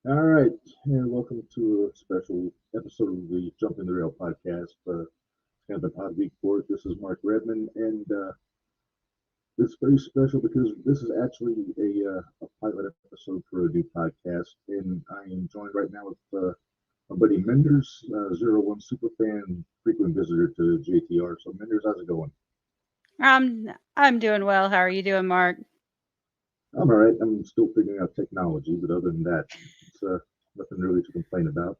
All right, and welcome to a special episode of the Jump in the Rail podcast. Kind of an odd week for it. This is Mark Redmond, and it's very special because this is actually a pilot episode for a new podcast, and I am joined right now with my buddy Menders, Zero-1 superfan, frequent visitor to JTR. So Menders, how's it going? I'm doing well. How are you doing, Mark? I'm all right. I'm still figuring out technology, but other than that, it's nothing really to complain about.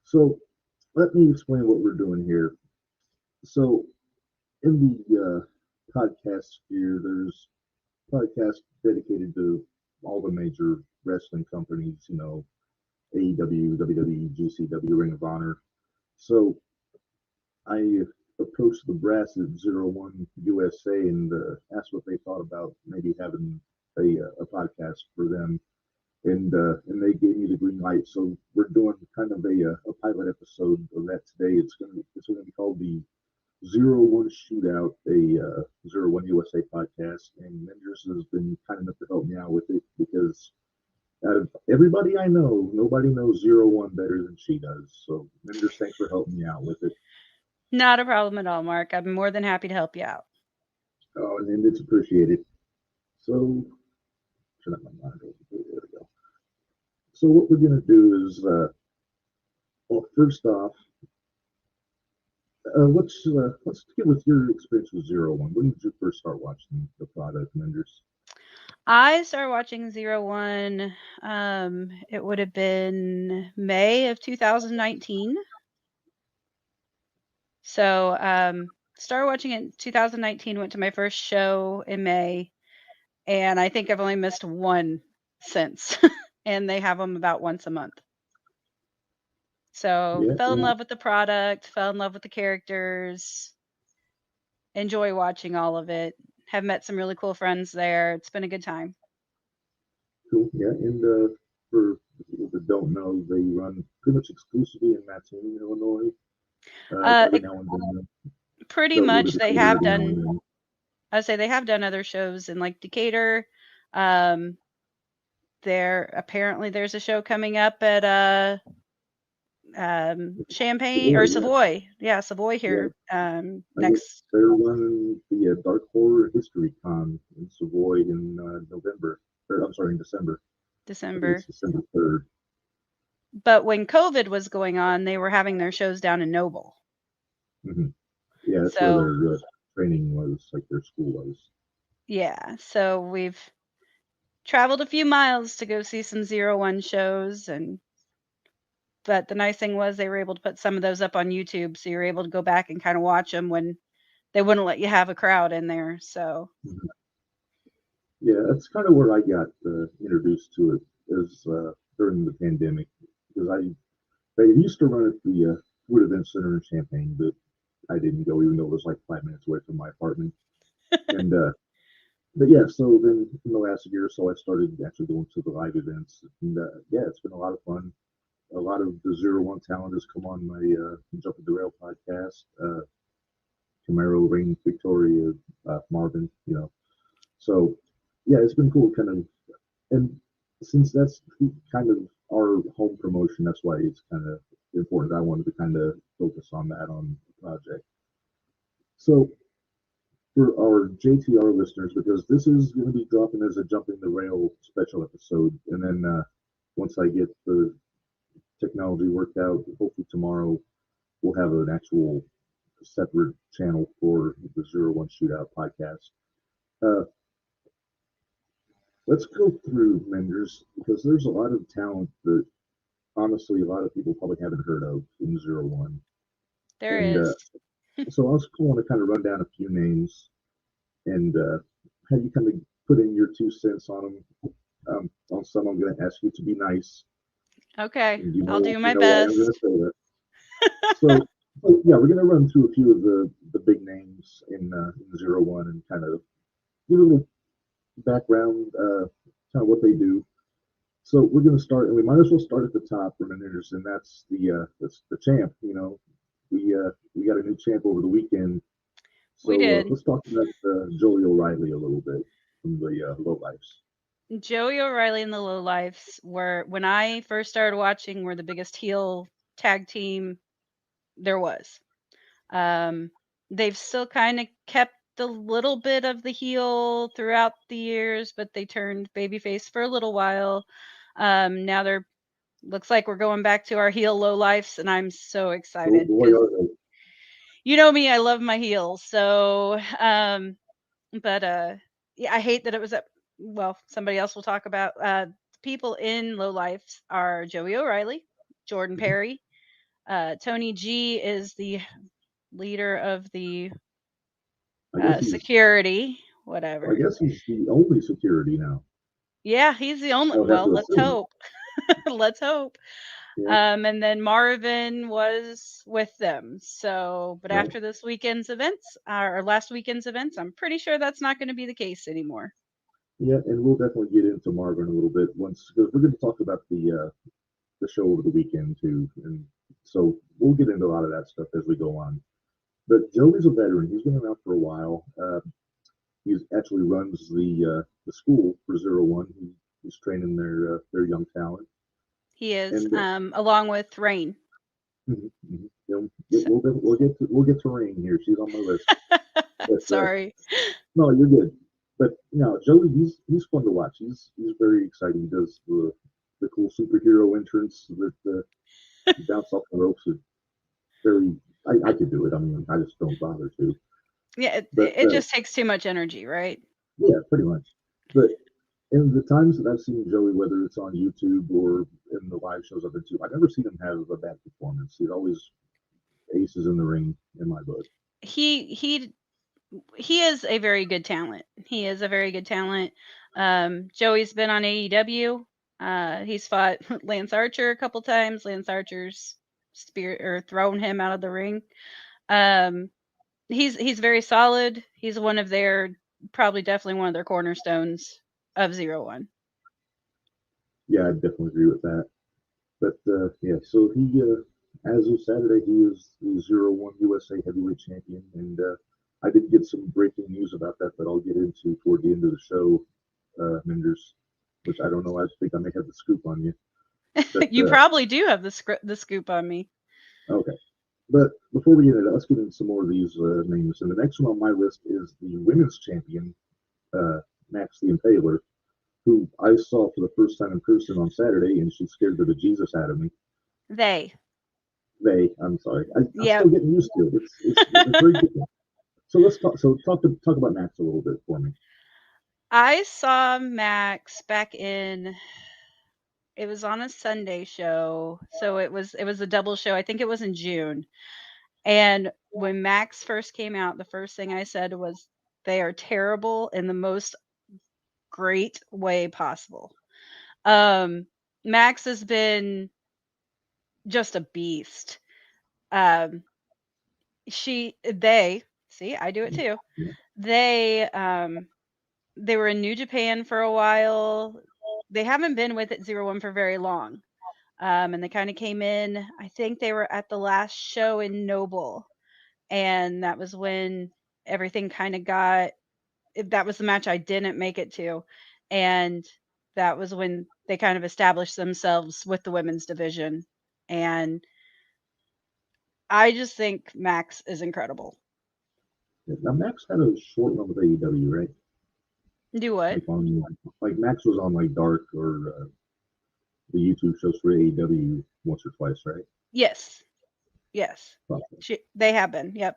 So let me explain what we're doing here. So in the podcast sphere, there's podcasts dedicated to all the major wrestling companies, AEW, WWE, GCW, Ring of Honor. So I approached the brass at Zero-1 USA and asked what they thought about maybe having a podcast for them. And they gave me the green light. So we're doing kind of a pilot episode of that today. It's gonna be called the Zero-1 Shootout, a Zero-1 USA podcast, and Menders has been kind enough to help me out with it because out of everybody I know, nobody knows Zero-1 better than she does. So Menders, thanks for helping me out with it. Not a problem at all, Mark. I'm more than happy to help you out. Oh, and it's appreciated. So turn up my monitor. There we go. So what we're gonna do is, well, first off, let's get with your experience with Zero-1. When did you first start watching the product, Menders? I started watching Zero-1. It would have been May of 2019. So, started watching it in 2019. Went to my first show in May, and I think I've only missed one since. And they have them about once a month. So, Yeah, fell in love with the product, fell in love with the characters, enjoy watching all of it. Have met some really cool friends there. It's been a good time. cool. Yeah, and for people that don't know, they run pretty much exclusively in Mattoon, Illinois. Uh, Every now and then Pretty they'll go to much they Decatur have every now and done. then. I say they have done other shows in like Decatur. Um, there's a show coming up at Champaign or Savoy, yeah, Savoy. Yeah, Savoy yeah. here I guess next they're running the Dark Horror History Con in Savoy in November. Or I'm sorry, in December. I think it's December. December 3rd. But when COVID was going on, they were having their shows down in Noble. Hmm. Yeah, that's where So their training was, like their school was. yeah, so we've traveled a few miles to go see some Zero-1 shows, and but the nice thing was they were able to put some of those up on YouTube, so you're able to go back and kind of watch them when they wouldn't let you have a crowd in there. So Mhm. Yeah, that's kind of where I got introduced to it is during the pandemic because they used to run at the Food Event Center in Champaign, but I didn't go even though it was like 5 minutes away from my apartment. And but yeah, so then in the last year or so, I started actually going to the live events, and yeah, it's been a lot of fun. A lot of the Zero-1 talent has come on my Jump the Rail podcast. Camaro, Rain, Victoria, Marvin, So yeah, it's been cool, kind of, and since that's kind of our home promotion, that's why it's kind of important. I wanted to kind of focus on that on the project. So for our JTR listeners, because this is going to be dropping as a Jumping the Rail special episode, and then once I get the technology worked out, hopefully tomorrow we'll have an actual separate channel for the Zero-1 Shootout podcast. Uh, let's go through Menders because there's a lot of talent that honestly a lot of people probably haven't heard of in Zero-1. there And is. so I was going to kind of run down a few names and have you kind of put in your 2 cents on them. On some, I'm going to ask you to be nice, Okay, and I'll do you my know why I'm going to best. say that. So, yeah, we're going to run through a few of the big names in Zero-1 and kind of give a little background, kind of what they do. So we're going to start, and we might as well start at the top for minutes, and that's the champ. We got a new champ over the weekend. We So did. let's talk about Joey O'Reilly a little bit from the Lowlifes. Joey O'Reilly and the Lowlifes were, when I first started watching, were the biggest heel tag team there was. Um, they've still kind of kept a little bit of the heel throughout the years, but they turned babyface for a little while. Now they're, looks like we're going back to our heel Lowlifes, and I'm so Oh excited boy, because are they. you know me, I love my heels. So, but yeah, I hate that it was at. Well, somebody else will talk about. People in Lowlifes are Joey O'Reilly, Jordan Mhm. Perry. Tony G is the leader of the I guess he's. security, I whatever. guess he's the only security now. Yeah, he's the I only. would have Well, to let's assume. hope. Let's hope. Yeah. And then Marvin was with them. So, but Right. after this weekend's events, or last weekend's events, I'm pretty sure that's not going to be the case anymore. Yeah, and we'll definitely get into Marvin a little bit once because we're going to talk about the show over the weekend too, and so we'll get into a lot of that stuff as we go on. But Joey's a veteran; he's been around for a while. He actually runs the school for Zero-1. He's training their young talent, He is, and along with Rain. So, we'll get to Rain here. She's on my list, but sorry. no, you're good. But no, Joey, he's fun to watch. He's very exciting. He does the cool superhero entrance that he bounce off the ropes. It's very. I could do it. I mean, I just don't bother to. Yeah, But it just takes too much energy, right? yeah, pretty much. But in the times that I've seen Joey, whether it's on YouTube or in the live shows I've been to, I've never seen him have a bad performance. He's always aces in the ring in my book. He he he is a very good talent. He is a very good talent. Joey's been on AEW. He's fought Lance Archer a couple times. Lance Archer's spear or thrown him out of the ring. Um, he's very solid. He's one of their, probably definitely one of their cornerstones of Zero-1. Yeah, I definitely agree with that. But yeah, so as of Saturday, he is the Zero-1 USA Heavyweight Champion, and I did get some breaking news about that that I'll get into toward the end of the show, Menders, which I don't know. I think I may have the scoop on you. But You probably do have the scoop on me. okay. But before we get into that, let's get into some more of these names. And the next one on my list is the women's champion, uh, Max the Impaler, who I saw for the first time in person on Saturday, and she scared the bejesus out of me. They. I'm sorry, I'm Yep. still getting used to it. It's very different. So let's talk. So talk about Max a little bit for me. I saw Max back in, it was on a Sunday show. So it was a double show. I think it was in June. And when Max first came out, the first thing I said was, they are terrible in the most great way possible. Um Max has been just a beast. Um they, see, I do it too. Yeah, They were in New Japan for a while. They haven't been with it 01 for very long. And they kind of came in, I think they were at the last show in Noble. And that was when everything kind of got, that was the match I didn't make it to. And that was when they kind of established themselves with the women's division. And I just think Max is incredible. yeah. Now Max had a short run with AEW, right? Do what? Like Max was on like Dark or the YouTube shows for AEW once or twice, right? Yes. Yes. Probably. They have been. Yep.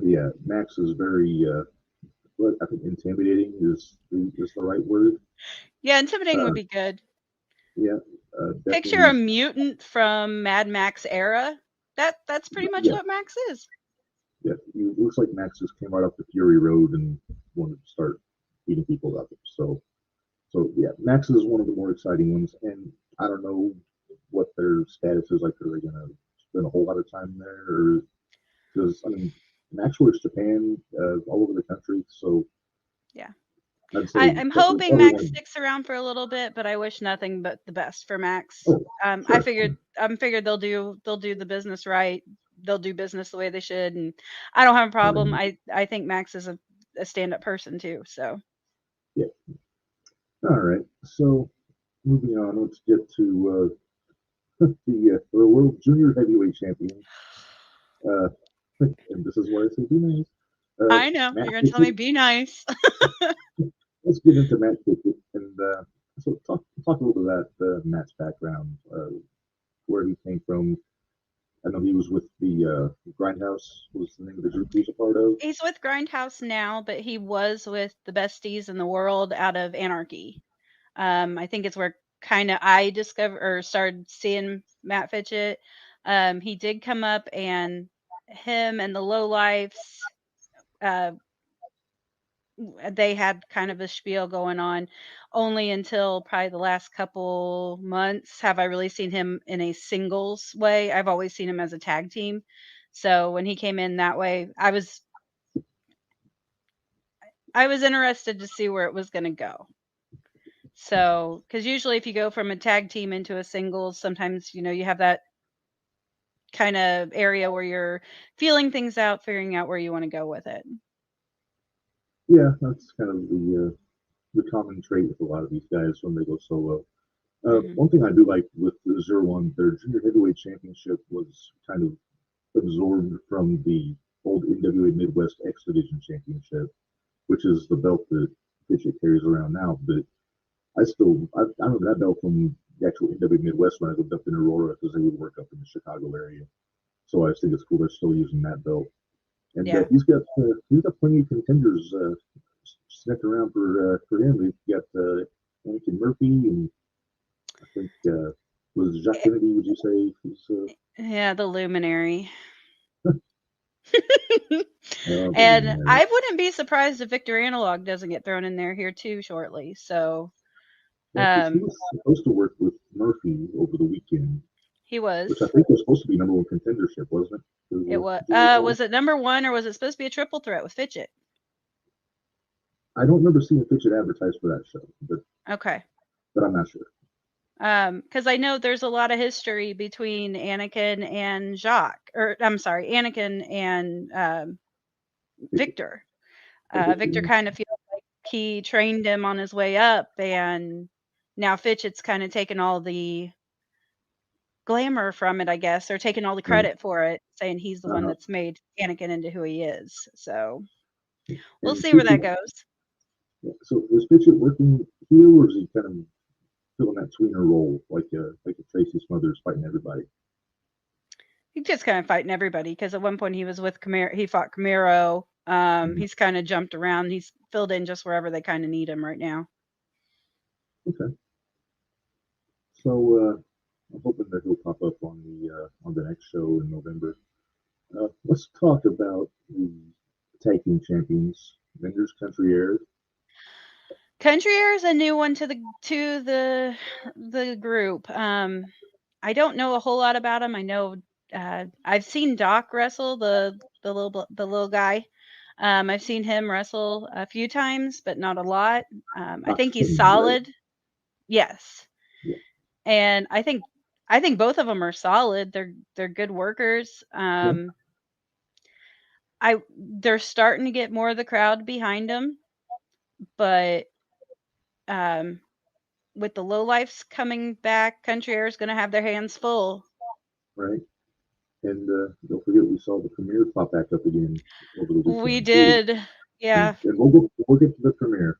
Yeah, Max is very. What I think intimidating is the right word. Yeah, intimidating would Uh, be good. yeah, Picture a definitely. mutant from Mad Max era. That's pretty much Yeah, what Max is. yeah. It looks like Max just came right off the Fury Road and wanted to start beating people up. So yeah, Max is one of the more exciting ones, and I don't know what their status is like. Are they going to spend a whole lot of time there, or because I mean, Max works Japan all over the country, so Yeah. I'd say I'm probably hoping probably Max one. sticks around for a little bit, but I wish nothing but the best for Max. Oh, I sure. figured they'll do the business right. They'll do business the way they should, and I don't have a problem. I think Max is a stand up person too. So Yeah. All right. So moving on, let's get to the World Junior Heavyweight Champion. Uh, and this is where I say be nice. I know. Matt You're going to tell me Pickett. be nice. Let's get into Matt Pickett and so talk a little bit about Matt's background, where he came from. I know he was with the Grindhouse. Was the name of the group he was a part of? He's with Grindhouse now, but he was with the besties in the world out of Anarchy. I think it's where kind of I discovered or started seeing Matt Fitchett. He did come up, and him and the Lowlifes, uh, they had kind of a spiel going on. Only until probably the last couple months have I really seen him in a singles way. I've always seen him as a tag team. So when he came in that way, I was interested to see where it was going to go. So, because usually if you go from a tag team into a singles, sometimes you have that kind of area where you're feeling things out, figuring out where you want to go with it. Yeah, that's kind of the common trait with a lot of these guys when they go solo. Hmm. One thing I do like with the Zero-1, their junior heavyweight championship was kind of absorbed from the old NWA Midwest X Division Championship, which is the belt that Fitchett carries around now. But I remember that belt from the actual NWA Midwest when I lived up in Aurora because they would work up in the Chicago area. So I just think it's cool they're still using that belt. And Yeah. he's got plenty of contenders sniffed around for him. We've got Anakin Murphy, and I think was Jacques Eh, Kennedy. Would you say he's Yeah, the luminary. the And luminary? I wouldn't be surprised if Victor Analog doesn't get thrown in there here too shortly. So, Yeah, because he um, was supposed to work with Murphy over the weekend, he which I was. think was supposed to be number one contendership, wasn't it? It was. Do you recall? Was it number one or was it supposed to be a triple threat with Fitchett? I don't remember seeing Fitchett advertised for that show, Okay. but I'm not sure. Because I know there's a lot of history between Anakin and Jacques, or I'm sorry, Anakin and Pickett. Victor. Oh, Victor, Victor yeah. kind of feels like he trained him on his way up, and now Fitchett's kind of taken all the glamour from it, I guess, or taking all the Right. credit for it, saying he's the one Uh, that's made Anakin into who he is. So we'll and see where that Fitchett, goes. yeah, so is Fitchett working heel, or is he kind of filling that tweener role like a Tracy Smothers fighting everybody? He's just kind of fighting everybody because at one point he was with Camaro. He fought Camaro. Mhm. He's kind of jumped around. He's filled in just wherever they kind of need him right now. Okay, so I'm hoping that he'll pop up on the next show in November. Let's talk about the tag team champions, Vendors Country Air. Country Air is a new one to the group. I don't know a whole lot about him. I know I've seen Doc wrestle the little guy. I've seen him wrestle a few times, but not a lot. I Fox think he's Kings, right? solid. Yes, Yeah, and I think both of them are solid. They're good workers. yeah, They're starting to get more of the crowd behind them, but um, with the lowlifes coming back, Country Air is going to have their hands full. right. And don't forget we saw the premiere pop back up again over the We weekend too. did, And, yeah. and we'll get to the premiere.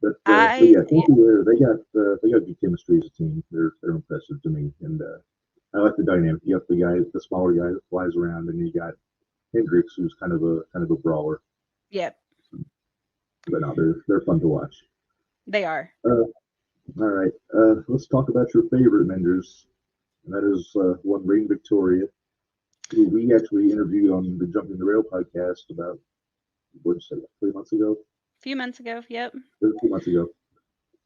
But I yeah, yeah, Country Air they got good chemistry as a team. They're impressive to me, and I like the dynamic. You got the smaller guy that flies around, and you got Hendricks, who's kind of a brawler. yep, But no, they're fun to watch. they are. All right, let's talk about your favorite Menders, and that is one Rain Victoria, who we actually interviewed on the Jumping the Rail podcast about what did you say, 3 months ago, A few months ago, yep. 2 months ago.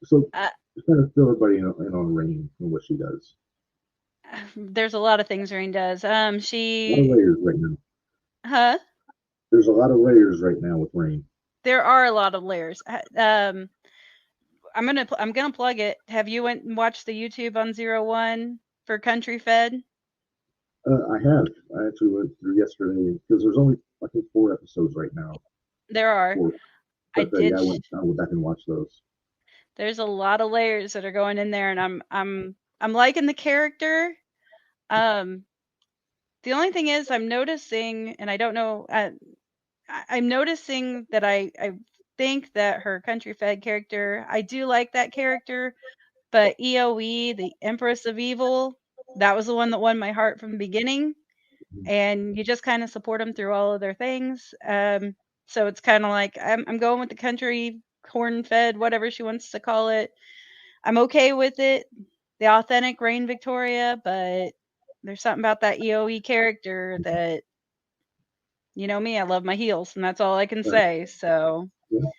So Uh, just kind of fill everybody in on Rain and what she does. there's a lot of things Rain does. A lot of She layers right now. huh? There's a lot of layers right now with Rain. There are a lot of layers. I'm gonna plug it. Have you went and watched the YouTube on Zero-1 for Country Fed? I have. I actually went through yesterday because there's only I think 4 episodes right now. There are. Four. I But yeah, did. I went back and watched those. There's a lot of layers that are going in there, and I'm liking the character. Um, the only thing is, I'm noticing, and I don't know. I'm noticing that I think that her country fed character, I do like that character, but EOE, the Empress of Evil, that was the one that won my heart from the beginning, and you just kind of support them through all of their things. So it's kind of like I'm going with the country corn fed, whatever she wants to call it. I'm okay with it, the authentic Reign Victoria, but there's something about that EOE character that, you know me, I love my heels, and that's all I can Right. say. So Yeah.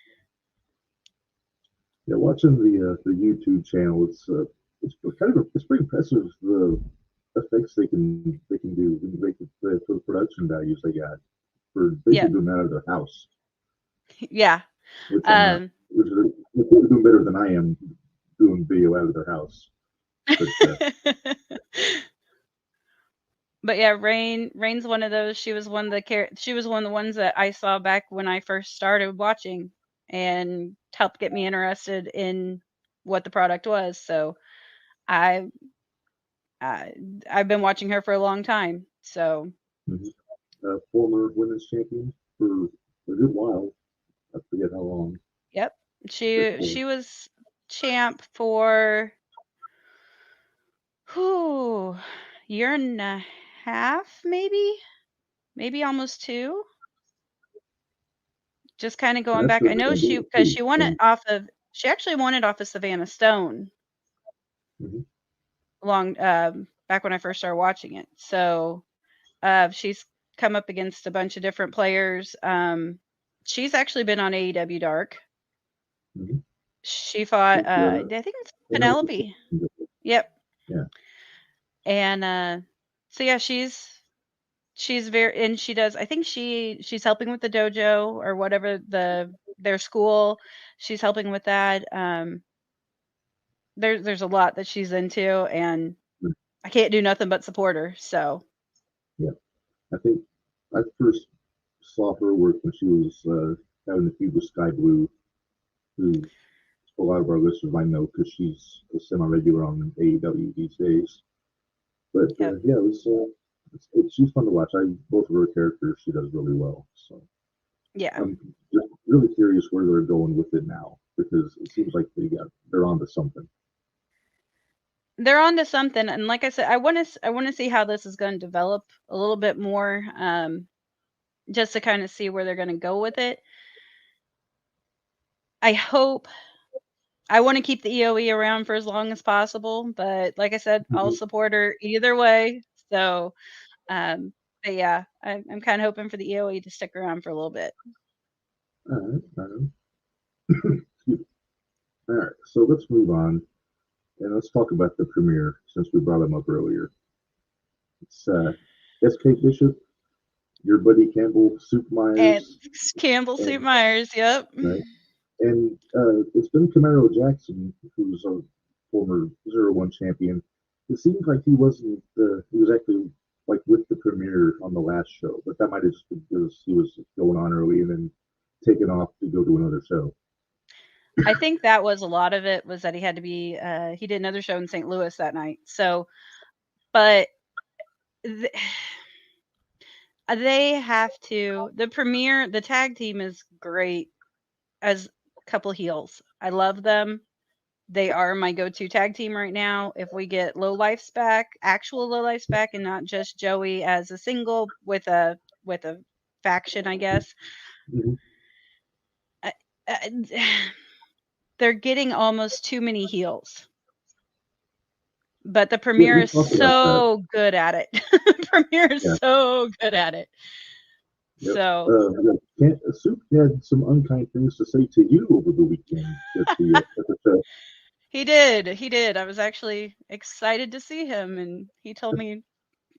Yeah, watching the YouTube channel, it's pretty impressive the effects they can do for the production values they got for yeah, basically doing that out of their house, yeah. which I'm not, Um, which they're doing better than I am doing video out of their house. But but yeah, Rain's one of those. She was one of the ones that I saw back when I first started watching and helped get me interested in what the product was. So I, I I've been watching her for a long time. So former women's champion for a good while. I forget how long. yep, But, she was champ for whew, year and a half, maybe almost two. Just kind of and going that's back. the I know thing. because she actually won it off of Savannah Stone Mhm. long back when I first started watching it. So she's come up against a bunch of different players. She's actually been on AEW Dark. Mhm. She fought I think it's Penelope. Penelope. Yep. Yeah. And so yeah, she's very, and she does, I think she's helping with the dojo or whatever their school. She's helping with that. There's a lot that she's into, and I can't do nothing but support her. So Yeah. I think I first saw her work when she was having the feud with Sky Blue, who a lot of our listeners might know because she's a semi-regular on AEW these days. But yep. yeah, she's fun to watch. Both of her characters she does really well. So Yeah. I'm just really curious where they're going with it now because it seems like they're onto something. They're onto something, and like I said, I want to see how this is going to develop a little bit more, just to kind of see where they're going to go with it. I hope I want to keep the EOE around for as long as possible, but like I said, I'll Mm-hmm. support her either way. So, um, but yeah, I'm kind of hoping for the EOE to stick around for a little bit. All right, all right. All right, so let's move on and let's talk about the premiere since we brought him up earlier. It's S.K. Bishop, your buddy Campbell Soup And Myers, Campbell Soup and Myers, yep. right, and it's been Camaro Jackson, who's a former Zero-1 champion. It seems like he was actually like with the premiere on the last show, but that might have just been because he was going on early and then taking off to go to another show. I think that was a lot of it, was that he had to be he did another show in St. Louis that night. So, but th- they have to, the tag team is great as a couple heels. I love them. They are my go-to tag team right now. If we get low lifes back, actual low lifes back, and not just Joey as a single with a faction, I guess. Mm-hmm. Uh, uh, they're getting almost too many heels. But the Yeah, Premier we is talked about that. so good at it. Premier is Yeah, so good at it. yep. So Soup had some unkind things to say to you over the weekend at the show. he did. I was actually excited to see him, and he told me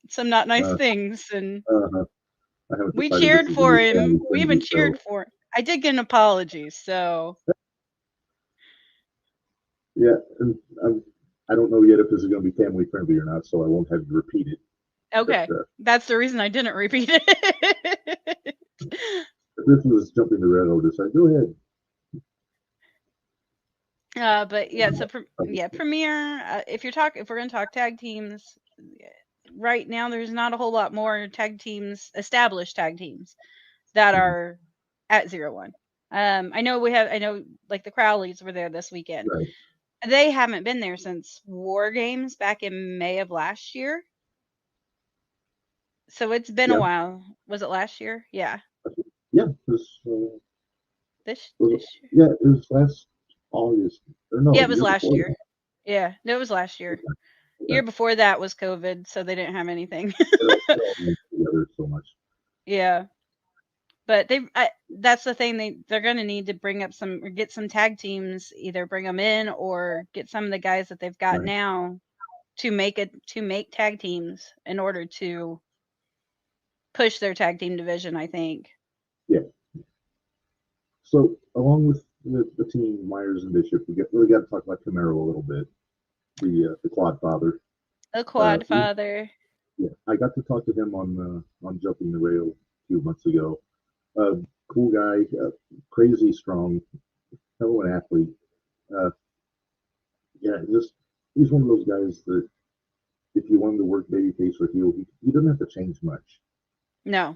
some not nice Uh, things, and uh, I haven't we decided this cheered is going to for be him. family We friendly, even so cheered for him. I did get an apology, so yeah, and I don't know yet if this is going to be family friendly or not, so I won't have you repeat it. But okay. That's the reason I didn't repeat it. if this was jumping the red, I'll just say, go ahead. But yeah, so Premier. If we're gonna talk tag teams, right now there's not a whole lot more established tag teams that are at 0-1. I know like the Crowleys were there this weekend. Right. They haven't been there since War Games back in May of last year. So it's been a while. Was it last year? Yeah. Yeah. This Was year. yeah, it was last August. Or no, Yeah, it the was year last before year. that. Yeah, no, it was last year. Okay. Year before that was COVID, so they didn't have anything. They all went together so much. Yeah. But that's the thing, they're going to need to bring up get some tag teams, either bring them in or get some of the guys that they've got now to make tag teams in order to push their tag team division, I think. Yeah. So along with the team Myers and Bishop, we got to talk about Camaro a little bit, the Quad Father. The Quad Father. Yeah, I got to talk to him on Jumping the Rail a few months ago. Cool guy, crazy strong, hell of an athlete. Yeah, he's one of those guys that if you want him to work babyface or heel, he doesn't have to change much. No.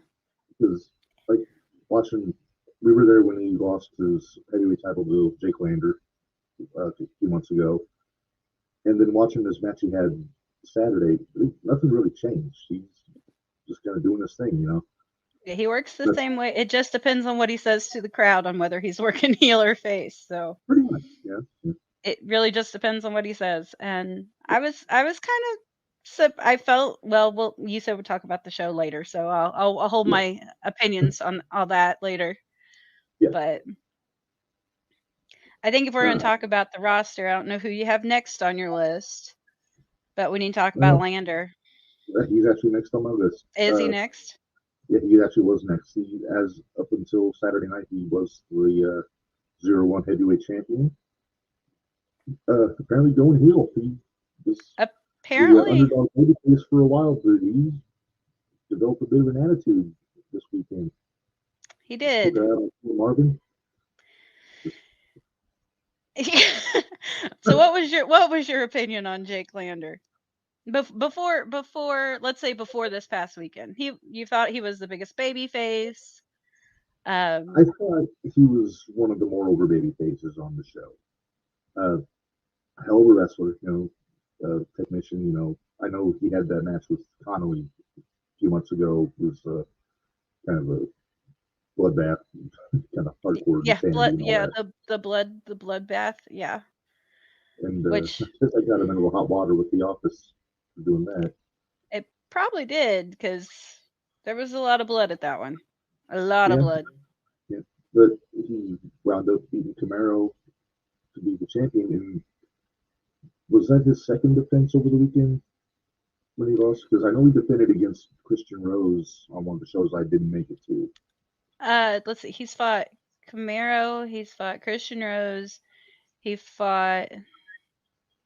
Because like watching, we were there when he lost his heavyweight title to Jake Lander a few months ago, and then watching this match he had Saturday, nothing really changed. He's just kind of doing his thing, you know. Yeah, he works the same way. It just depends on what he says to the crowd on whether he's working heel or face. So pretty much, yeah. It really just depends on what he says. And I was kind of I felt well. You said we'll talk about the show later, so I'll hold my opinions on all that later. Yeah. But I think if we're going to talk about the roster, I don't know who you have next on your list, but we need to talk about Lander. He's actually next on my list. Is he next? Yeah, he actually was next. As up until Saturday night, he was the 0-1 heavyweight champion. Apparently going heel. He was apparently the underdog babyface for a while, but he developed a bit of an attitude this weekend. He did. Took out Marvin. So what was your opinion on Jake Lander? Before let's say before this past weekend, you thought he was the biggest baby face. I thought he was one of the more over baby faces on the show. Hell of a wrestler, technician. I know he had that match with Connolly a few months ago. It was kind of a bloodbath, kind of hardcore. Yeah, the bloodbath, yeah. And which I got him into the hot water with the Office for doing that. It probably did, because there was a lot of blood at that one. A lot of blood. Yeah, but he wound up beating Camaro to be the champion. And was that his second defense over the weekend when he lost? Because I know he defended against Christian Rose on one of the shows I didn't make it to. Let's see. He's fought Camaro. He's fought Christian Rose. He fought.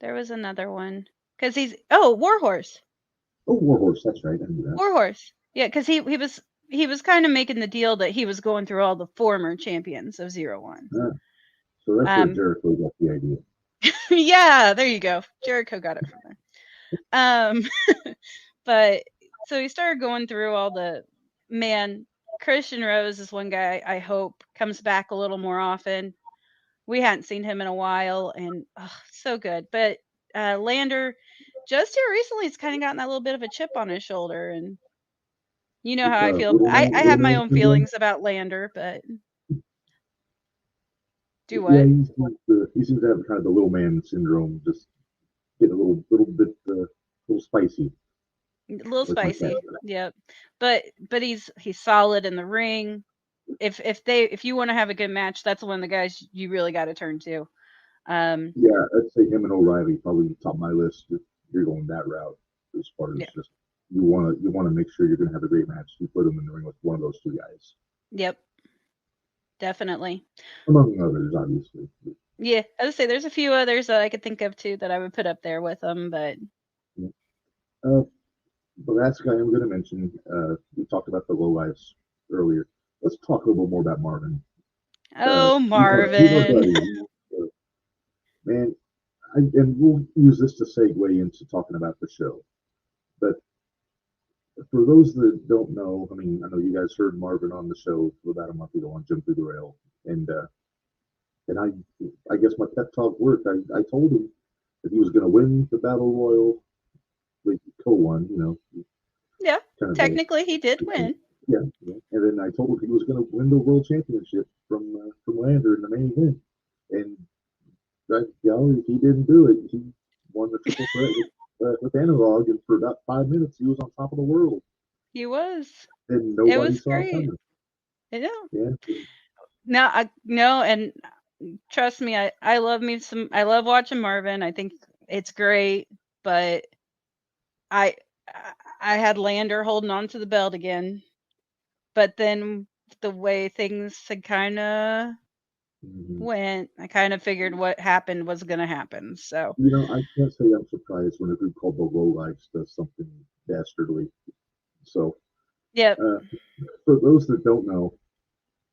There was another one because Warhorse. Oh, Warhorse. That's right. I knew that. Warhorse. Yeah, because he was kind of making the deal that he was going through all the former champions of 0-1. So that's where Jericho got the idea. Yeah, there you go. Jericho got it from there. But so he started going through all the Christian Rose is one guy I hope comes back a little more often. We hadn't seen him in a while, and so good. But Lander, just here recently, has kind of gotten that little bit of a chip on his shoulder, and you know how I feel. I have my own feelings about Lander, but do what? Yeah, he seems to have kind of the little man syndrome, just getting a little bit spicy. A little spicy, yep. But he's solid in the ring. If you want to have a good match, that's one of the guys you really got to turn to. Yeah, I'd say him and O'Reilly probably top of my list if you're going that route. As far as just you want to make sure you're going to have a great match. You put them in the ring with one of those two guys. Yep, definitely. Among others, obviously. Yeah, I would say there's a few others that I could think of too that I would put up there with them, but. The last guy I'm going to mention, we talked about the lowlights earlier. Let's talk a little more about Marvin. Oh, Marvin. Man, and we'll use this to segue into talking about the show. But for those that don't know, I mean, I know you guys heard Marvin on the show about a month ago on Jump Through the Rail, and I guess my pep talk worked. I told him that he was going to win the battle royal. We co-won, Yeah, kind of technically he did win. yeah, yeah. And then I told him he was going to win the world championship from Lander in the main event. And if he didn't do it, he won the triple threat with Analog, and for about 5 minutes he was on top of the world, He was. and It nobody was saw it great. coming. Yeah. Yeah, No, and trust me, I love me some. I love watching Marvin. I think it's great, but I I had Lander holding on to the belt again, but then the way things had kind of hmm went, I kind of figured what happened was going to happen. So, I can't say I'm surprised when a group called the Lowlights does something dastardly. So, yep, uh, for those that don't know,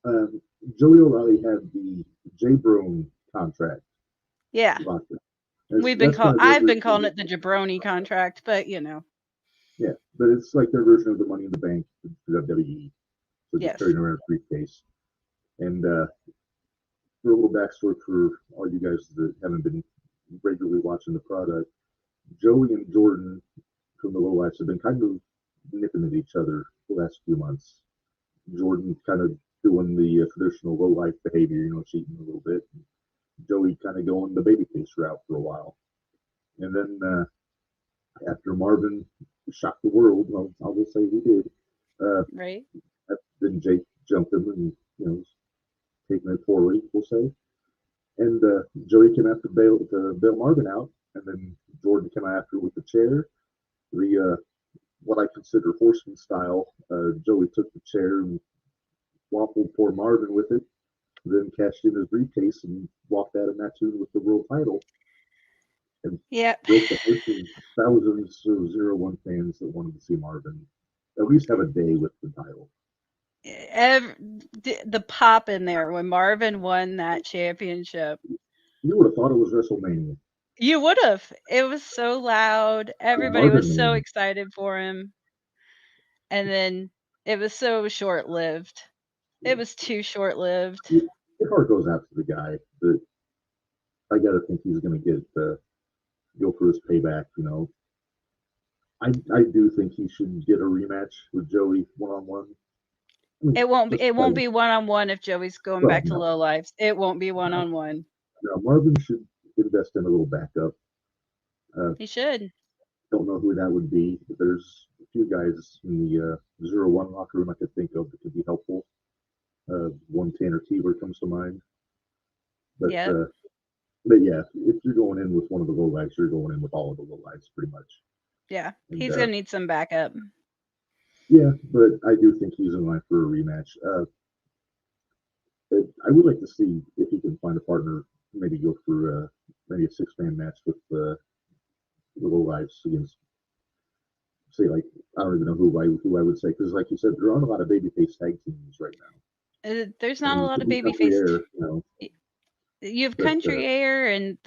um, Joey O'Reilly had the J. Brown contract yeah. locked in. That's kind of their I've been version of calling it. it the jabroni contract, but Yeah, but it's like their version of the Money in the Bank for WWE. So just yes, carrying around a briefcase. And for a little backstory for all you guys that haven't been regularly watching the product, Joey and Jordan from the Lowlights have been kind of nipping at each other the last few months. Jordan kind of doing the traditional low life behavior, cheating a little bit. Joey kind of going the babyface route for a while. And then after Marvin shocked the world, well, I'll just say he did. Uh, right, then Jake jumped him and taking it poorly, we'll say. And Joey came after bail Marvin out, and then Jordan came after with the chair. The what I consider horseman style. Joey took the chair and waffled poor Marvin with it, then cashed in his briefcase and walked out of Mattoon with the world title, and yep. broke the hearts of thousands of Zero-1 fans that wanted to see Marvin at least have a day with the title. The pop in there when Marvin won that championship. You would have thought it was WrestleMania. You would have. It was so loud. Everybody Marvin was so Man. excited for him. And then it was so short-lived. It was too short-lived. Your heart goes out to the guy, but I got to think he's going to get go for his payback. I do think he should get a rematch with Joey one on one. I mean, just It fight won't him. be one-on-one if Joey's going Well, back to no, low lives. It won't be no, one-on-one. no. Marvin should invest in a little backup. Uh, He should. don't know who that would be, but there's a few guys in the Zero-1 locker room I could think of that could be helpful. One Tanner Keeler comes to mind, but Yep. uh, but yeah, if you're going in with one of the lowlights, you're going in with all of the lowlights pretty much. Yeah. And He's going to need some backup. yeah, but I do think he's in line for a rematch. I would like to see if he can find a partner, maybe go for maybe a six-man match with the lowlights against, say, like, I don't even know who I would say, because like you said, there aren't a lot of babyface tag teams right now. There's I not a mean, it lot could of be baby Country faced. Air, You have but country air, and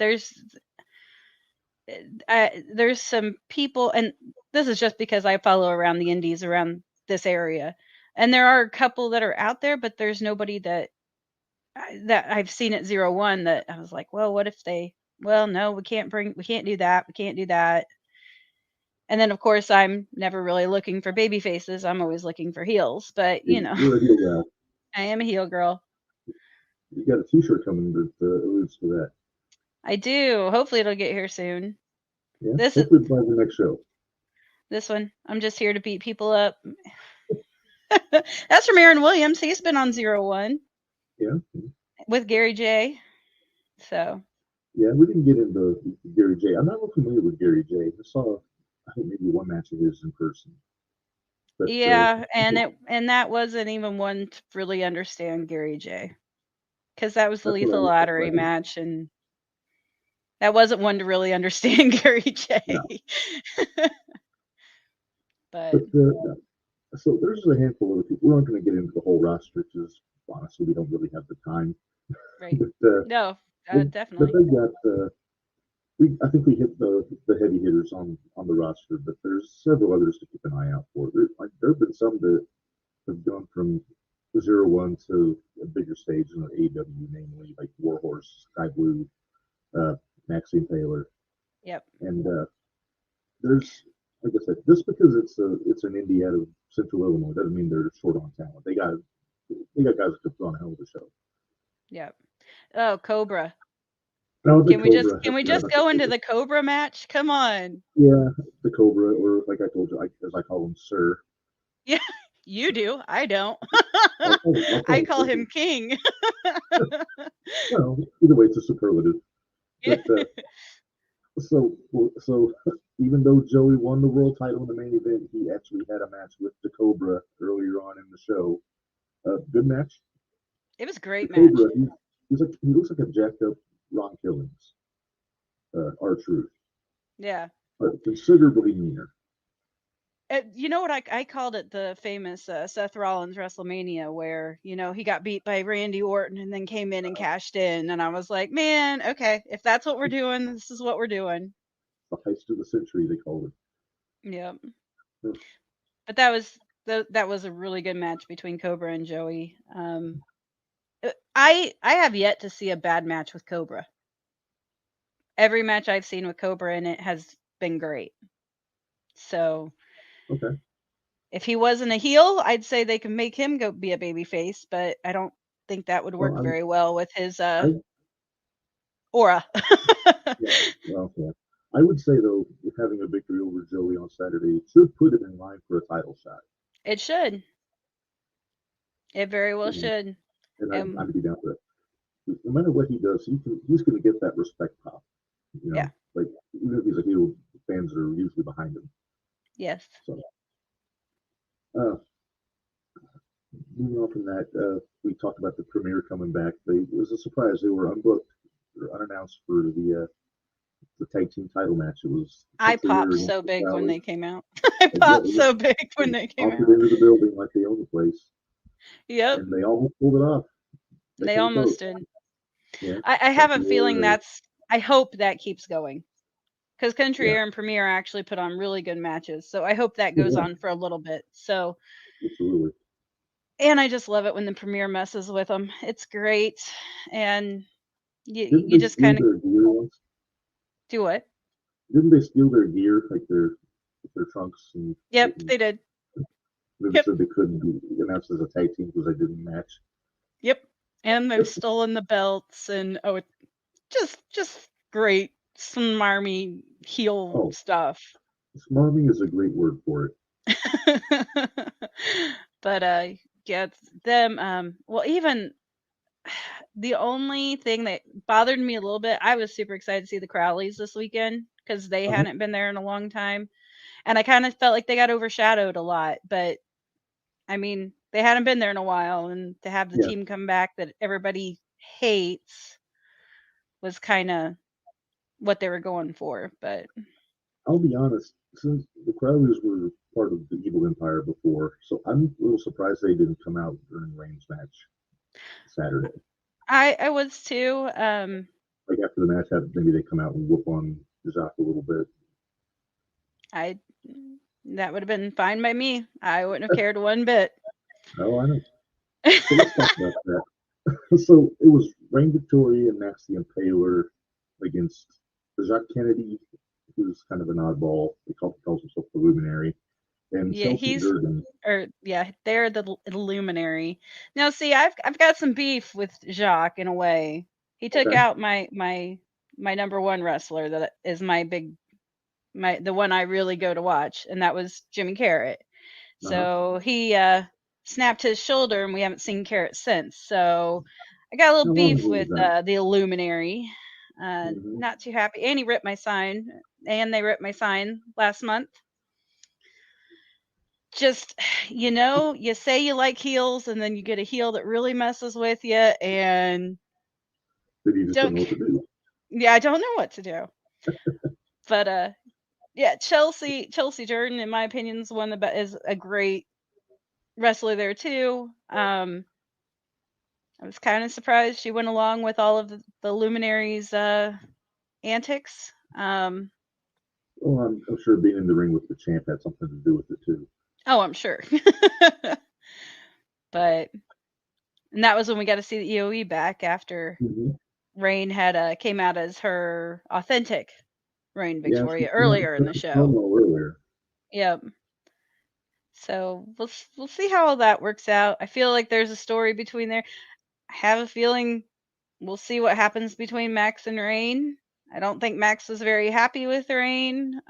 there's some people, and this is just because I follow around the indies around this area, and there are a couple that are out there, but there's nobody that I've seen at 01 that I was like, well, what if they? Well, no, we can't do that, we can't do that. And then of course I'm never really looking for baby faces. I'm always looking for heels, but you're a heel gal. I am a heel girl. You got a T-shirt coming that alludes to that. I do. Hopefully it'll get here soon. Yeah, This is hopefully by the next show. this one. I'm just here to beat people up. That's from Aaron Williams. He's been on 01 Yeah, with Gary J. So yeah. We didn't get into Gary J. I'm not real familiar with Gary J. I saw, I think maybe one match of his in person, but yeah, and that wasn't even one to really understand Gary J. Because that was the that's what I Lethal was Lottery surprised. match, and that wasn't one to really understand Gary No, J. But but so there's a handful of people. We're not going to get into the whole roster because honestly, we don't really have the time. right. But No. But Definitely. they got I think we hit the heavy hitters on the roster, but there's several others to keep an eye out for. There have been some that have gone from 0-1 to a bigger stage in the AEW, namely like Warhorse, Sky Blue, uh, Maxine Taylor, Yep. and there's like I said, just because it's an indie out of Central Illinois doesn't mean they're short on talent. They got guys that could put on a hell of a show. Yep. Oh, Cobra. Now the Can we just Cobra, can we just go into the Cobra match? Come on. yeah, the Cobra, or like I told you, as I call him, Sir. Yeah, you do. I don't. I'll call I him call Sir. him King. Well, either way, it's a superlative. Yeah. But so so even though Joey won the world title in the main event, he actually had a match with the Cobra earlier on in the show. Good match. It was a The great match. Cobra, he looks like a jacked up Ron Killings, R-Truth, Yeah. but considerably meaner. You know what I called it, the famous Seth Rollins WrestleMania, where he got beat by Randy Orton and then came in and cashed in, and I was like, man, okay, if that's what we're doing, this is what we're doing. The heist of the century, they called it. Yep. Hmm. But that was a really good match between Cobra and Joey. I have yet to see a bad match with Cobra. Every match I've seen with Cobra in it has been great. So Okay. if he wasn't a heel, I'd say they can make him go be a babyface, but I don't think that would work Well, very well with his I aura. yeah, well, yeah. I would say though, having a victory over Joey on Saturday should put him in line for a title shot. It should. It very well And, should. I'd be down for it. No matter what he does, he's going to get that respect pop. Yeah. Like even if he's a heel, fans are usually behind him. Yes. So, uh, moving on from that, we talked about the premiere coming back. It was a surprise. They were unbooked or unannounced for the tag team title match. It was I popped Flair against so the big when Valley. they came out. I And yeah, popped so big when they they came popped it out. into the building like they own the place, Yep. and they almost pulled it off. They They came close. almost did. Yeah, I have a Country feeling War. I hope that keeps going. Because Country Yeah, Air and Premiere actually put on really good matches. So I hope that goes yeah, on for a little bit. So, absolutely. and I just love it when the Premiere messes with them. It's great. And Didn't you they just steal kind of their gear once? do what? Didn't they steal their gear, like their trunks, and Yep, they did. they Yep. said they couldn't be announced as a tag team because they didn't match? Yep. And they've stolen the belts and it's just great smarmy heel Oh, stuff. smarmy is a great word for it. But yeah, it's them well, even the only thing that bothered me a little bit, I was super excited to see the Crowleys this weekend because they Uh-huh. hadn't been there in a long time. And I kind of felt like they got overshadowed a lot. But I mean, they hadn't been there in a while. And to have the Yeah, team come back that everybody hates was kind of what they were going for. But I'll be honest. Since the Crowleys were part of the Evil Empire before, so I'm a little surprised they didn't come out during Reigns' match Saturday. I was too. Like after the match happened, maybe they come out and whoop on Jacques a little bit. I That would have been fine by me. I wouldn't have cared one bit. Oh, I know. So let's talk about that. So it was Reign Victoria and Max the Impaler against Jacques Kennedy, who's kind of an oddball. He calls himself the Luminary, and Yeah, Chelsea Durden. they're the Illuminary. Now, see, I've got some beef with Jacques in a way. He took Okay. out my number one wrestler that is the one I really go to watch, and that was Jimmy Carrot. Uh-huh. So he snapped his shoulder, and we haven't seen Carrot since. So I got a How little long beef ago was with that? the Illuminary. Mm-hmm. Not too happy. And he ripped my sign, and they ripped my sign last month. Just you say you like heels, and then you get a heel that really messes with you, and That he just don't don't know what to do. yeah, I don't know what to do. But yeah, Chelsea Jordan, in my opinion, is is a great wrestler there too. I was kind of surprised she went along with all of the Luminaries' antics. Well, I'm sure being in the ring with the champ had something to do with it too. Oh, I'm sure. But and that was when we got to see the EOE back after Rain had came out as her authentic Rain Victoria earlier in the show. Earlier. Yep. So we'll see how all that works out. I feel like there's a story between there. I have a feeling we'll see what happens between Max and Rain. I don't think Max was very happy with Rain,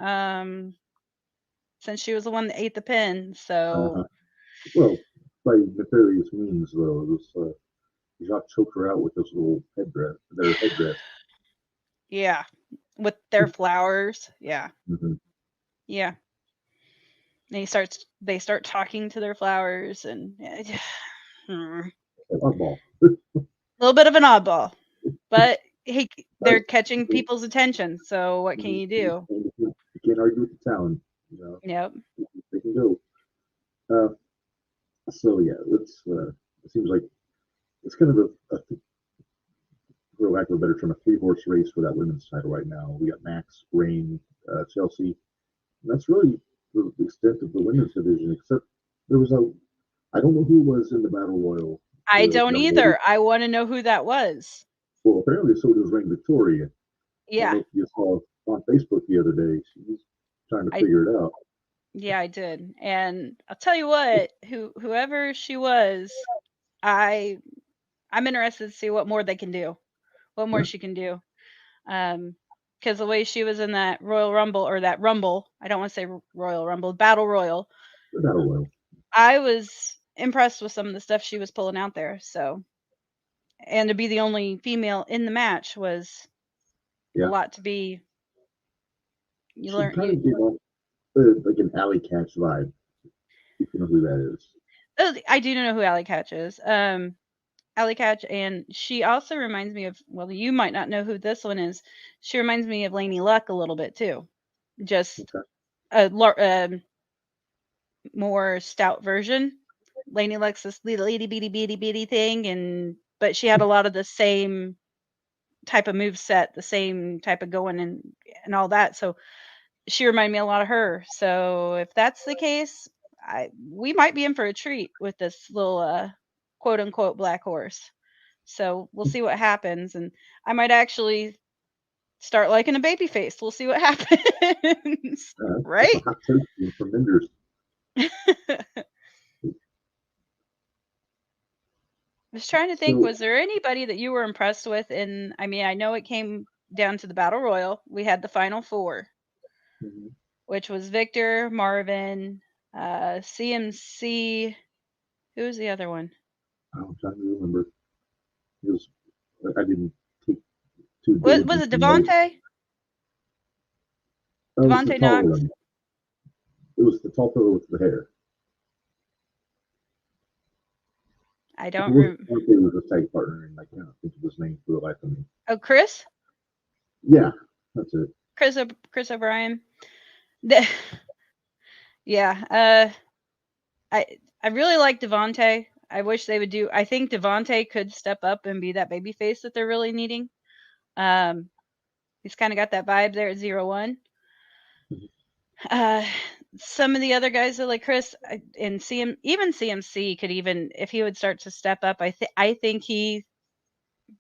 since she was the one that ate the pin. So well, by nefarious means though, this Jacques choked her out with this little headdress, their headdress. Yeah, with their flowers. Yeah. Yeah. And they start talking to their flowers, and Oddball. A little bit of an oddball, but hey, they're catching people's attention. So what can you do? You can't argue with the talent. You know, Yep. they can go. So yeah, it's it seems like it's kind of for lack of a better term, a 3-horse race for that women's title right now. We got Max, Rain, Chelsea. And that's really the extent of the women's division, except there was I don't know who was in the Battle Royal. I don't either. I want to know who that was. Well, apparently so does Rain Victoria. Yeah. I don't know if you saw on Facebook the other day. She was trying to figure it out. Yeah, I did. And I'll tell you what, whoever she was, I'm interested to see what more they can do. What more she can do. Because the way she was in that Royal Rumble, or that Rumble, I don't want to say Royal Rumble, Battle Royal. Battle Royal. I was impressed with some of the stuff she was pulling out there. So, and to be the only female in the match was a lot to be. You learn. Kind of gave off like an Alley Catch vibe. If you know who that is. Oh, I do know who Alley Catch is. Alley Catch, and she also reminds me of, well, you might not know who this one is. She reminds me of Laney Luck a little bit too. Just a more stout version. Laney Luck's this little itty bitty thing, but she had a lot of the same type of move set, the same type of going and all that. So she reminded me a lot of her. So if that's the case, we might be in for a treat with this little quote unquote black horse. So we'll see what happens, and I might actually start liking a baby face. We'll see what happens. Right? Tremendous. I was trying to think, was there anybody that you were impressed with I mean, I know it came down to the Battle Royal. We had the final 4, which was Victor, Marvin, CMC. Who was the other one? I'm trying to remember. I didn't take too. Was it Devontae? Devontae Knox? It was the tall fellow with the hair. I don't remember. He was a tag partner, and I can't think of his name for the life of me. Oh, Chris? Yeah, that's it. Chris O'Brien. Yeah. I really like Devontae. I wish they would do. I think Devontae could step up and be that baby face that they're really needing. He's kind of got that vibe there at 0-1. Some of the other guys are like Chris and even CMC could, even if he would start to step up, I think he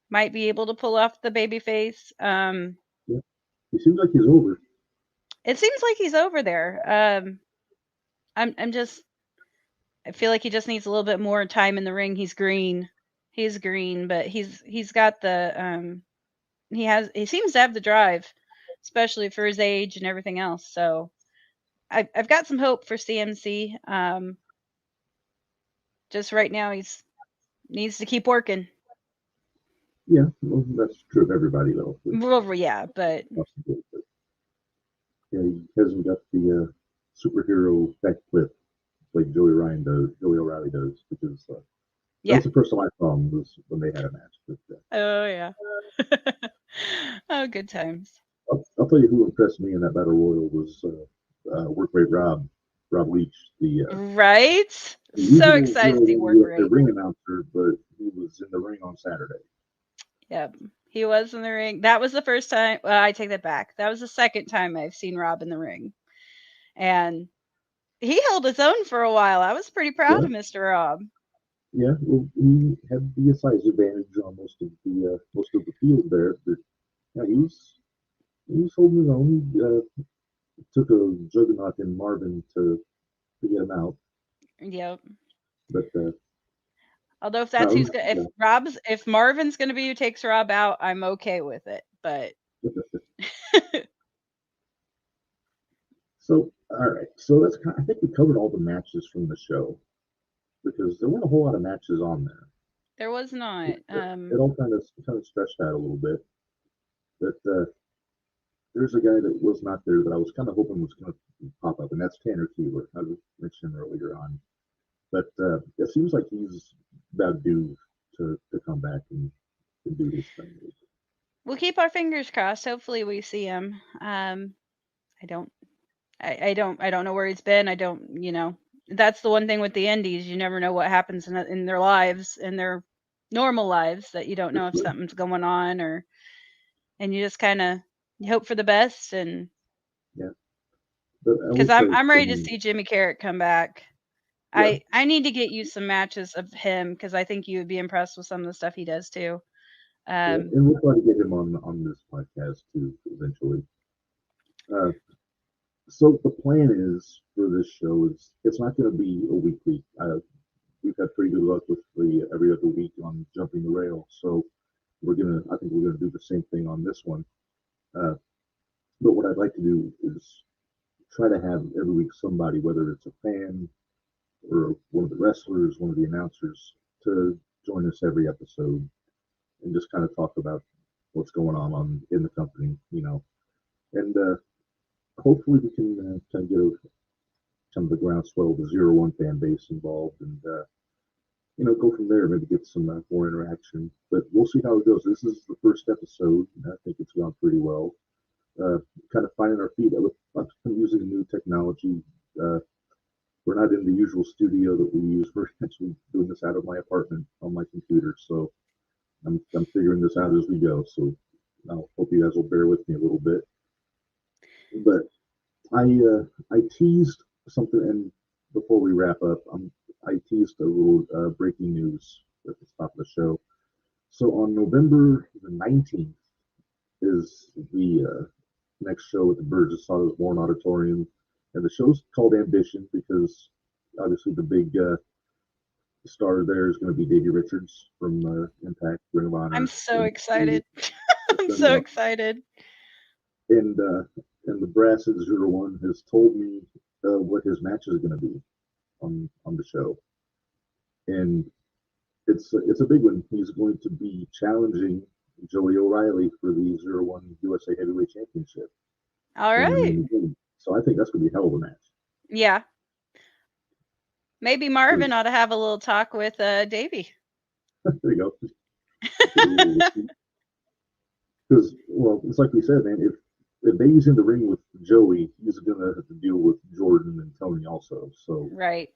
might be able to pull off the baby face. Yeah. He seems like he's over. It seems like he's over there. I feel like he just needs a little bit more time in the ring. He's green, but he's got the he seems to have the drive, especially for his age and everything else. So I've got some hope for CMC. Just right now, needs to keep working. Yeah, well, that's true of everybody, though. Well, yeah, but yeah, he hasn't got the superhero backflip like Joey O'Reilly does, because that's the first time I saw him was when they had a match. But, oh yeah, oh good times. I'll tell you who impressed me in that Battle Royal was Workrate Rob Leach. Right? So excited to see Workrate. The ring announcer, but he was in the ring on Saturday. Yep. He was in the ring. That was the first time. Well, I take that back. That was the second time I've seen Rob in the ring. And he held his own for a while. I was pretty proud Yeah, of Mr. Rob. yeah. Well, he had the size advantage on most of the field there, but yeah, he was holding his own. He took a juggernaut in Marvin to get him out, Yep. but Although if that's no, if Marvin's gonna be who takes Rob out, I'm okay with it. But so all right. So I think we covered all the matches from the show because there weren't a whole lot of matches on there. there was not. It all kind of stretched out a little bit, but there's a guy that was not there that I was kind of hoping was going to pop up, and that's Tanner Keeler. I mentioned earlier on, but it seems like he's about due to come back and do his thing. We'll keep our fingers crossed. Hopefully we see him. I don't I don't know where he's been. I don't, that's the one thing with the indies. You never know what happens in their lives, in their normal lives, that you don't know if something's going on, and you just kind of hope for the best. And Yeah, but I because will say I'm for ready to me, see Jimmy Carrot come back. yeah, I need to get you some matches of him because I think you would be impressed with some of the stuff he does too. yeah, and we'll try to get him on this podcast too eventually. Uh, so the plan is for this show is it's not going to be a weekly. We've had pretty good luck with the every other week on jumping the rail, so I think we're gonna do the same thing on this one. Uh, but what I'd like to do is try to have every week somebody, whether it's a fan or one of the wrestlers, one of the announcers, to join us every episode and just kind of talk about what's going on in the company, and hopefully we can kind of get some of the groundswell of the Zero-1 fan base involved and go from there. Maybe get some more interaction. But we'll see how it goes. This is the first episode, and I think it's gone pretty well. Kind of finding our feet. I'm using new technology. Uh, we're not in the usual studio that we use. We're actually doing this out of my apartment on my computer. So I'm figuring this out as we go. So I hope you guys will bear with me a little bit. But I teased something, and before we wrap up, I teased a little breaking news at the top of the show. So on November the 19th is the next show at the Burgess Osborne Auditorium, and the show's called Ambition because obviously the big star there is going to be Davey Richards from Impact, Ring of Honor. I'm so excited. I'm so excited. And the brass at Zero-1 has told me what his match is going to be on the show, and it's a big one. He's going to be challenging Joey O'Reilly for the Zero-1 USA Heavyweight Championship. All right. So I think that's going to be a hell of a match. Yeah. Maybe Marvin ought to have a little talk with Davey. There you go. Because, well, it's like we said, man, if Davey's in the ring with Joey, he's going to have to deal with Jordan and Tony also. So right.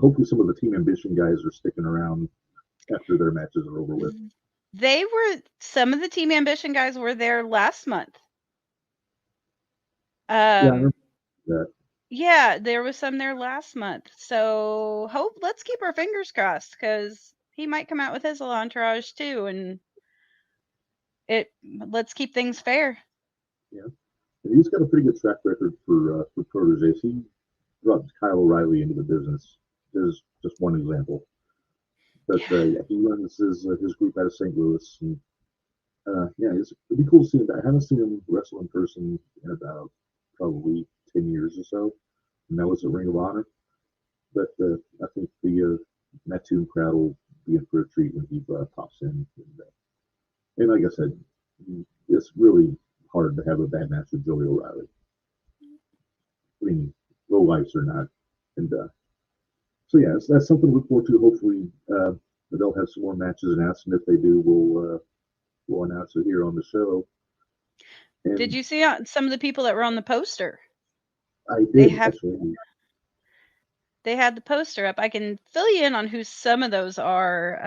Hopefully some of the Team Ambition guys are sticking around after their matches are over with. Some of the Team Ambition guys were there last month. Yeah, I remember that. Yeah, there was some there last month. So let's keep our fingers crossed because he might come out with his entourage too, and let's keep things fair. Yeah, and he's got a pretty good track record for proteges. He brought Kyle O'Reilly into the business. There's just one example, but yeah, he runs his group out of St. Louis, and yeah, it'd be cool to see him. I haven't seen him wrestle in person in about probably 10 years or so, and that was at Ring of Honor. But I think the Mattoon crowd will be in for a treat when he pops in. And like I said, it's really hard to have a bad match with Joey O'Reilly. I mean, low lights or not. And so, yeah, that's something to look forward to. Hopefully, they'll have some more matches announced. And if they do, we'll announce it here on the show. And did you see some of the people that were on the poster? I did, actually. they had the poster up. I can fill you in on who some of those are.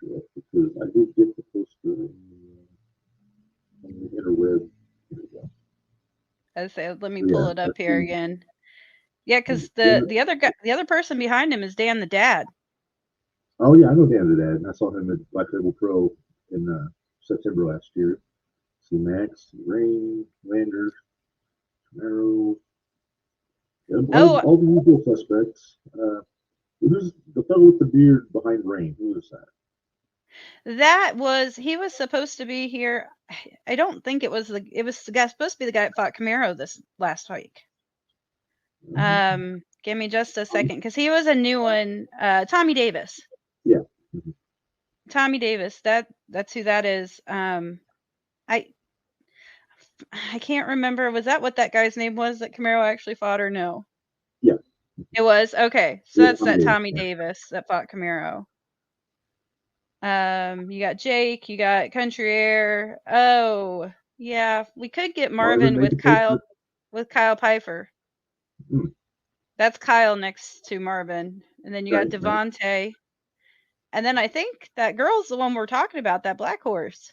Because I did get the poster on the interweb. Here we go. I say, let me So, yeah, pull it I up here see. again. Yeah, because Dan, the other guy, the other person behind him is Dan the Dad. oh yeah, I know Dan the Dad, and I saw him at Black Label Pro in September last year. See Max, Rain, Lander, Camaro, yeah, Oh, all the usual suspects. Who's the fellow with the beard behind Rain? Who is that? he was supposed to be here. I don't think it was the guy supposed to be the guy that fought Camaro this last week. Give me just a second, because he was a new one. Tommy Davis. Yeah. Mhm. Tommy Davis. That's who that is. I can't remember. Was that what that guy's name was that Camaro actually fought, or no? Yeah. It was. Okay, so Yeah, that's Tommy that Davis. Tommy Yeah. Davis that fought Camaro. You got Jake. You got Country Air. Oh, yeah. We could get Marvin Marvin made the with poster. Kyle Pfeiffer. Hmm. That's Kyle next to Marvin, and then you got Right. Right. Devontae. And then I think that girl's the one we're talking about, that black horse.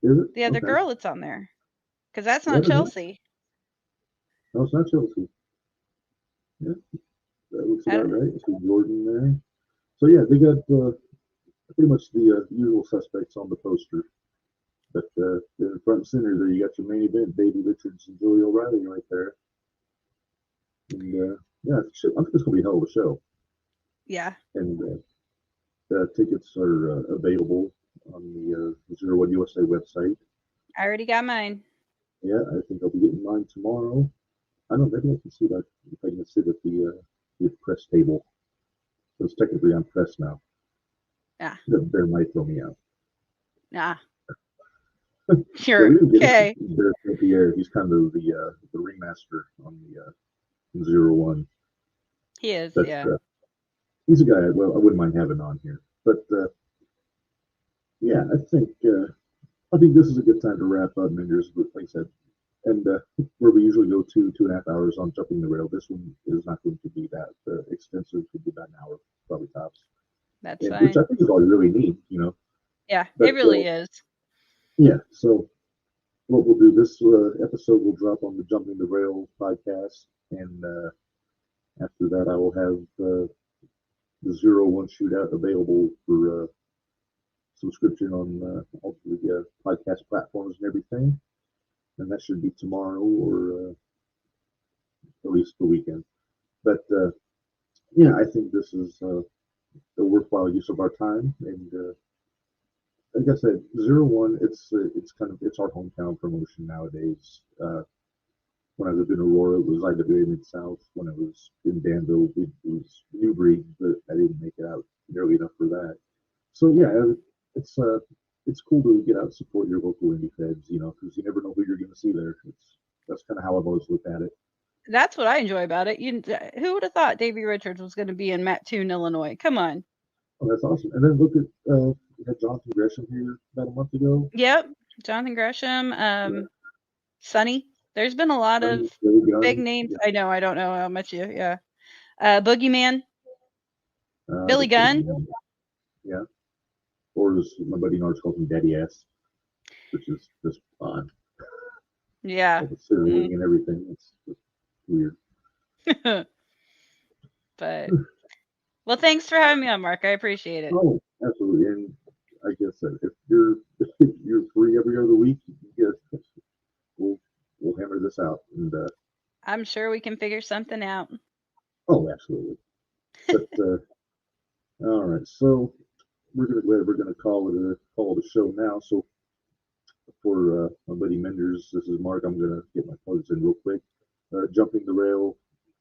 Is it? The other Okay. girl that's on there. Because that's not Never know. Chelsea. No, it's not Chelsea. Yeah, that looks I about don't, right. See Jordan there. So yeah, they got pretty much the usual suspects on the poster. But in front and center there, you got your main event, Baby Richards and Joey O'Reilly right there. And yeah, I think it's gonna be a hell of a show. yeah. And tickets are available on the Zero-1 USA website. I already got mine. Yeah, I think I'll be getting mine tomorrow. I don't know, maybe I can see that if I can sit at the press table. Because technically I'm pressed now. Yeah. The bear might throw me out. Nah. Yeah, You're we didn't get okay. Bear Pierre. He's kind of the ringmaster on the Zero-1. He is, But yeah. he's a guy I wouldn't mind having on here. But yeah, I think this is a good time to wrap up. And there's, like I said, and where we usually go 2.5 hours on jumping the rail, this one is not going to be that extensive. It could be about an hour, probably tops. That's And, which I fine. think is all you really need, you know. Yeah, it But really is. yeah, so what we'll do this episode will drop on the Jumping the Rail podcast, and after that, I will have the Zero-1 Shootout available for subscription on all the podcast platforms and everything. And that should be tomorrow or at least the weekend. But yeah, I think this is a worthwhile use of our time. And like I said, Zero-1, it's our hometown promotion nowadays. When I lived in Aurora, it was IWA Mid South. When I was in Danville, it was New Breed, but I didn't make it out nearly enough for that. So yeah, it's uh, it's cool to get out and support your local indie feds, you know, because you never know who you're going to see there. That's kind of how I've always looked at it. That's what I enjoy about it. Who would have thought Davey Richards was going to be in Mattoon, Illinois? Come on. Oh, that's awesome. And then look at we had Jonathan Gresham here about a month ago. Yep. Jonathan Gresham, Yeah, Sonny. There's been a lot of Billy big Gunn. names. Yeah, I know. I don't know how much you. Yeah. Boogeyman, the Billy Gunn. yeah. Or as my buddy Nars calls him, Daddy Ass, which is just odd. Yeah. All the sizzling and everything. It's just weird. But well, thanks for having me on, Mark. I appreciate it. Oh, absolutely. And I guess that if you're free every other week, yes, we'll we'll hammer this out. And I'm sure we can figure something out. oh, absolutely. But all right, so we're gonna call it a show now. So for my buddy Menders, this is Mark. I'm gonna get my plugs in real quick. Jumping the rail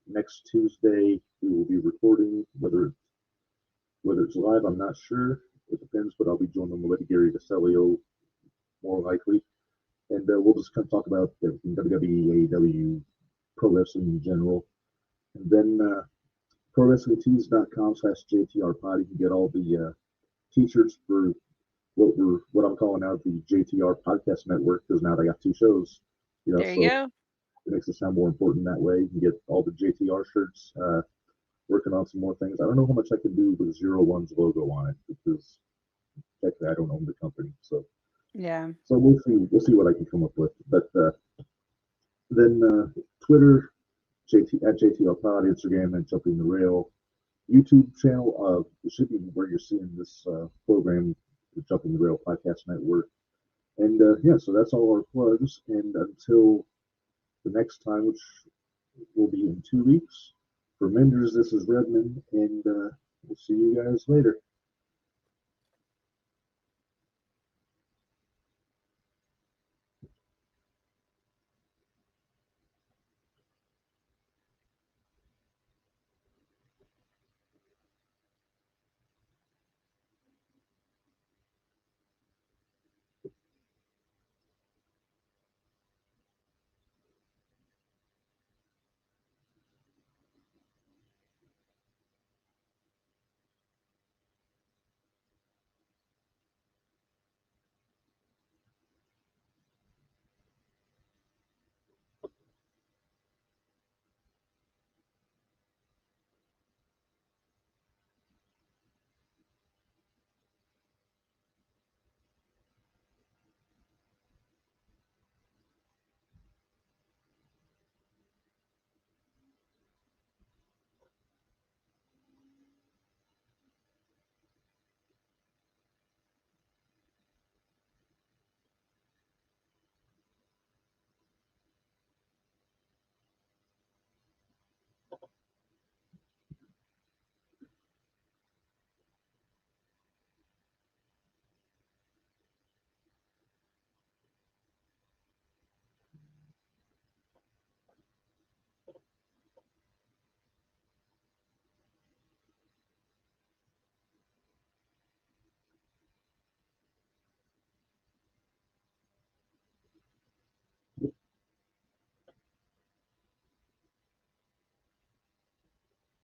next Tuesday. We will be recording whether it's live. I'm not sure. It depends, but I'll be joined on my buddy Gary DeCelio more likely, and we'll just kind of talk about everything WWE, AEW, pro wrestling in general, and then prowrestlingtees.com/JTR Pod. You can get all the t-shirts for what I'm calling now the JTR Podcast Network because now they got two shows. You know, There you so go. it makes it sound more important that way. You can get all the JTR shirts. Working on some more things. I don't know how much I can do with Zero-1's logo on it because technically I don't own the company. Yeah. So we'll see. We'll see what I can come up with. But then Twitter, at JTR Pod, Instagram, and Jumping the Rail. YouTube channel. It should be where you're seeing this program, the Jumping the Rail Podcast Network. And yeah, so that's all our plugs. And until the next time, which will be in 2 weeks, for Menders, this is Redmond, and we'll see you guys later.